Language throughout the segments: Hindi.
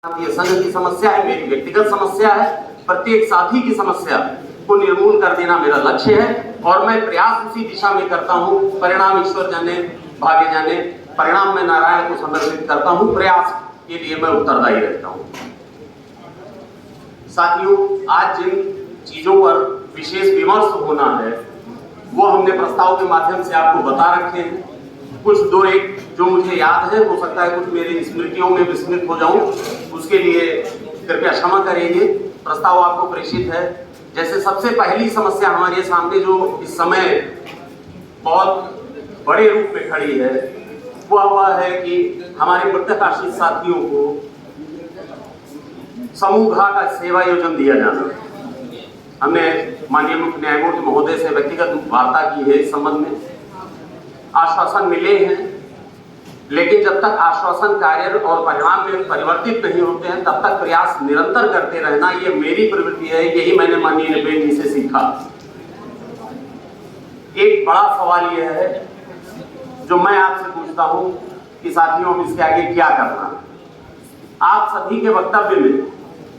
ये संघ की समस्या है, मेरी व्यक्तिगत समस्या है, प्रत्येक साथी की समस्या को निर्मूल कर देना मेरा लक्ष्य है और मैं प्रयास उसी दिशा में करता हूं। परिणाम ईश्वर जाने, भाग्य जाने, परिणाम मैं नारायण को समर्पित करता हूं। प्रयास के लिए मैं उत्तरदायी रहता हूं। साथियों, आज जिन चीजों पर विशेष विमर्श होना है वो हमने प्रस्ताव के माध्यम से आपको बता रखे हैं। कुछ दो एक जो मुझे याद है, हो सकता है कुछ मेरी स्मृतियों में विस्मृत हो जाऊं, उसके लिए कृपया क्षमा करेंगे। प्रस्ताव आपको प्रेषित है। जैसे सबसे पहली समस्या हमारे सामने जो इस समय बहुत बड़े रूप में खड़ी है वो है कि हमारे मृतक आश्रित साथियों को समूह घा का सेवा योजना दिया जाना। हमने माननीय मुख्य न्यायमूर्ति महोदय से व्यक्तिगत वार्ता की है इस संबंध में। आश्वासन मिले हैं, लेकिन जब तक आश्वासन कार्य और परिणाम में परिवर्तित नहीं होते हैं तब तक प्रयास निरंतर करते रहना, ये मेरी प्रवृत्ति है। यही मैंने माननीय निपेन जी से सीखा। एक बड़ा सवाल यह है जो मैं आपसे पूछता हूं कि साथियों, हम इसके आगे क्या करना। आप सभी के वक्तव्य में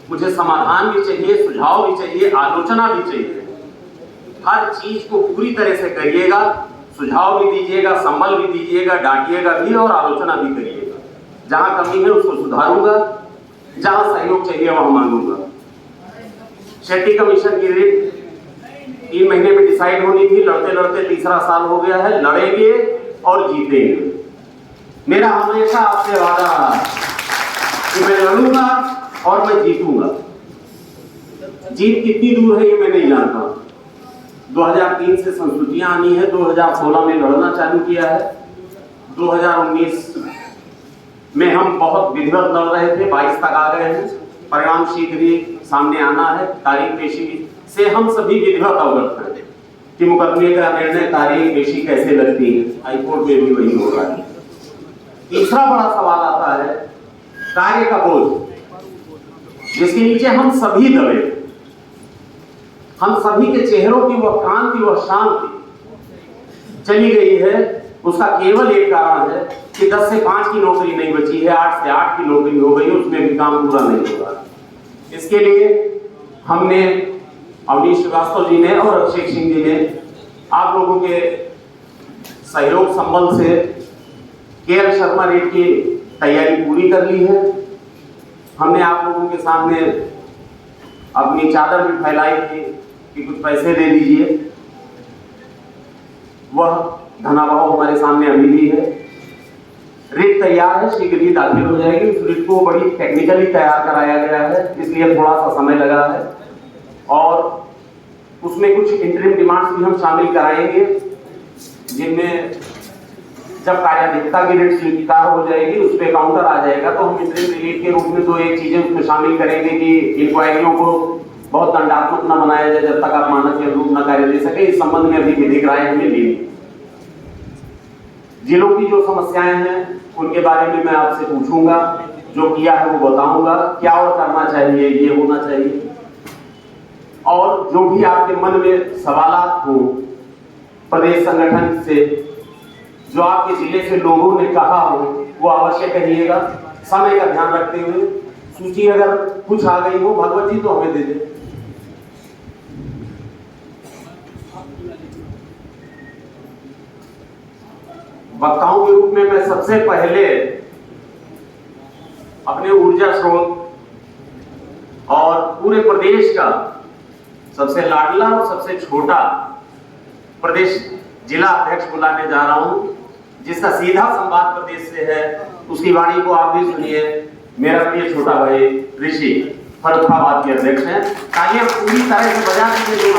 मुझे समाधान भी चाहिए, सुझाव भी चाहिए, आलोचना भी चाहिए। हर चीज को पूरी तरह से करिएगा, सुझाव भी दीजिएगा, संबल भी दीजिएगा, डांटिएगा भी और आलोचना भी करिएगा। जहां कमी है उसको सुधारूंगा, जहां सहयोग चाहिए वहां मांगूंगा। शेट्टी कमीशन की रिट 3 महीने में डिसाइड होनी थी, लड़ते लड़ते तीसरा साल हो गया है। लड़ेंगे और जीतेंगे। मेरा हमेशा आपसे वादा रहा कि मैं लड़ूंगा और मैं जीतूंगा। जीत कितनी दूर है ये मैं नहीं जानता। 2003 से संस्कृतियां आनी है, 2016 में लड़ना चालू किया है। 2019 में हम बहुत विधिवत लड़ रहे थे, 22 तक आ गए हैं। परिणाम शीघ्र ही सामने आना है। तारीख पेशी से हम सभी विधिवत अवगत हैं कि मुकदमे का निर्णय तारीख पेशी कैसे लगती है। हाईकोर्ट में भी वही हो रहा है। तीसरा बड़ा सवाल आता है कार्य का बोझ, जिसके नीचे हम सभी दबे। हम सभी के चेहरों की वह क्रांति, वह शांति चली गई है। उसका केवल एक कारण है कि 10 से 5 की नौकरी नहीं बची है, 8 से 8 की नौकरी हो गई, उसमें भी काम पूरा नहीं होगा। इसके लिए हमने अवनीश श्रीवास्तव जी ने और अभिषेक सिंह जी ने आप लोगों के सहयोग संबल से केएल शर्मा रेट की तैयारी पूरी कर ली है। हमने आप लोगों के सामने अपनी चादर भी फैलाई थी कि कुछ पैसे दे दीजिए। वह धनाभाव हमारे सामने अभी भी है। रिट तैयार है, शीघ्र ही दाखिल हो जाएगी। उस रिट को बड़ी टेक्निकली तैयार कराया गया है, इसलिए थोड़ा सा समय लगा है। और उसमें कुछ इंटरिम डिमांड्स भी हम शामिल कराएंगे, जिनमें जब कार्याधिकता की रिट स्वीकार हो जाएगी, उस पर काउंटर आ जाएगा तो हम इंटरिम रिलीफ के रूप में 2-1 चीजें उसमें शामिल करेंगे कि इंक्वायरियों को बहुत दंडात्मक न बनाया जाए जब तक आप मानक के अनुरूप न कार्य दे सके। इस संबंध में अभी विधिक राय हमें लेनी। जिलों की जो समस्याएं हैं उनके बारे में मैं आपसे पूछूंगा, जो किया है वो बताऊंगा, क्या और करना चाहिए, ये होना चाहिए। और जो भी आपके मन में सवालात हो प्रदेश संगठन से, जो आपके जिले से लोगों ने कहा हो, वो अवश्य कहिएगा। समय का ध्यान रखते हुए सूची अगर कुछ आ गई हो भगवत जी तो हमें दे दे। वक्ताओं के रूप में मैं सबसे पहले अपने ऊर्जा स्रोत और पूरे प्रदेश का सबसे लाडला और सबसे छोटा प्रदेश जिला अध्यक्ष बुलाने जा रहा हूं, जिसका सीधा संवाद प्रदेश से है। उसकी वाणी को आप भी सुनिए। मेरा प्रिय छोटा भाई ऋषि फरुखाबाद के अध्यक्ष हैं। तालियां पूरी तरह से बजा दीजिए।